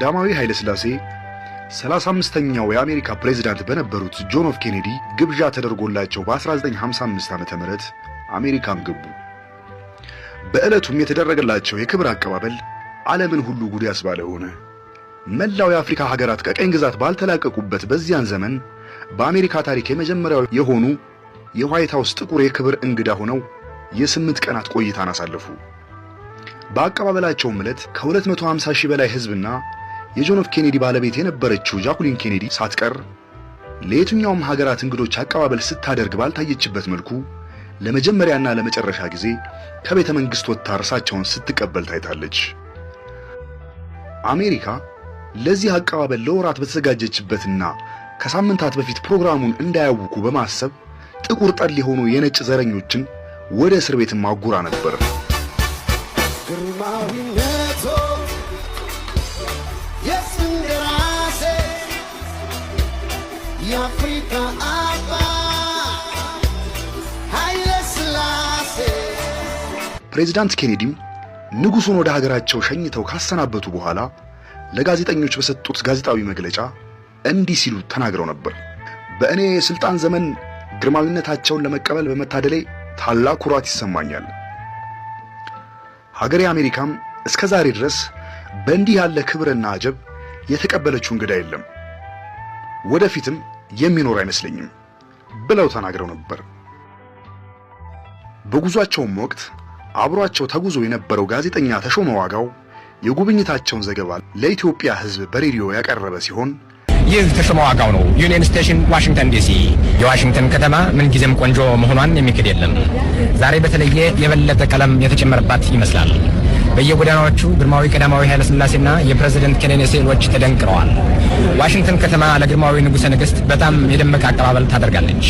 ቀዳማዊ ኃይለ ሥላሴ 35ኛው የአሜሪካ ፕሬዝዳንት በነበሩት ጆን ኤፍ ኬኔዲ ግብዣ ተደርጎላቸው በ1955 ዓመተ ምህረት አሜሪካን ገቡ። በዕለቱም የተደረገላቸው የክብር አቀባበል ዓለምን ሁሉ ጉድ ያስባለ ሆነ። መላው የአፍሪካ ሀገራት ከቀኝ ግዛት ባልተላቀቁበት በዚያን ዘመን በአሜሪካ ታሪክ የመጀመሪያው የሆኑ የዋይት ሃውስ ጥቁር የክብር እንግዳ ሆነው የ8 ቀናት ቆይታን አሳለፉ። በአቀባበላቸውም ዕለት ከ250 ሺህ በላይ ሕዝብና የጆን ኤፍ ኬኔዲ ባለቤት የነበረችው ጃኩሊን ኬኔዲ ሳትቀር ለየትኛውም ሀገራት እንግዶች አቀባበል ስታደርግ ባልታየችበት መልኩ ለመጀመሪያና ለመጨረሻ ጊዜ ከቤተ መንግሥት ወጥታ እርሳቸውን ስትቀበል ታይታለች። አሜሪካ ለዚህ አቀባበል ለወራት በተዘጋጀችበትና ከሳምንታት በፊት ፕሮግራሙን እንዳያውኩ በማሰብ ጥቁር ጠል የሆኑ የነጭ ዘረኞችን ወደ እስር ቤት ማጉራ ነበር። ግርማዊነቶ የስንደራሴ የአፍሪካ አባ ኃይለ ሥላሴ። ፕሬዝዳንት ኬኔዲም ንጉሡን ወደ ሀገራቸው ሸኝተው ካሰናበቱ በኋላ ለጋዜጠኞች በሰጡት ጋዜጣዊ መግለጫ እንዲህ ሲሉ ተናግረው ነበር። በእኔ የሥልጣን ዘመን ግርማዊነታቸውን ለመቀበል በመታደሌ ታላቅ ኩራት ይሰማኛል። ሀገሬ አሜሪካም እስከ ዛሬ ድረስ በእንዲህ ያለ ክብርና አጀብ የተቀበለችው እንግዳ የለም፣ ወደፊትም የሚኖር አይመስለኝም ብለው ተናግረው ነበር። በጉዟቸውም ወቅት አብሯቸው ተጉዞ የነበረው ጋዜጠኛ ተሾመ ዋጋው የጉብኝታቸውን ዘገባ ለኢትዮጵያ ሕዝብ በሬዲዮ ያቀረበ ሲሆን ይህ ተሾመ ዋጋው ነው። ዩኒየን ስቴሽን ዋሽንግተን ዲሲ። የዋሽንግተን ከተማ ምን ጊዜም ቆንጆ መሆኗን የሚክድ የለም። ዛሬ በተለየ የበለጠ ቀለም የተጨመረባት ይመስላል። በየጎዳናዎቹ ግርማዊ ቀዳማዊ ኃይለ ሥላሴና የፕሬዝዳንት ኬኔዲ ስዕሎች ተደንቅረዋል። ዋሽንግተን ከተማ ለግርማዊ ንጉሠ ነገሥት በጣም የደመቀ አቀባበል ታደርጋለች።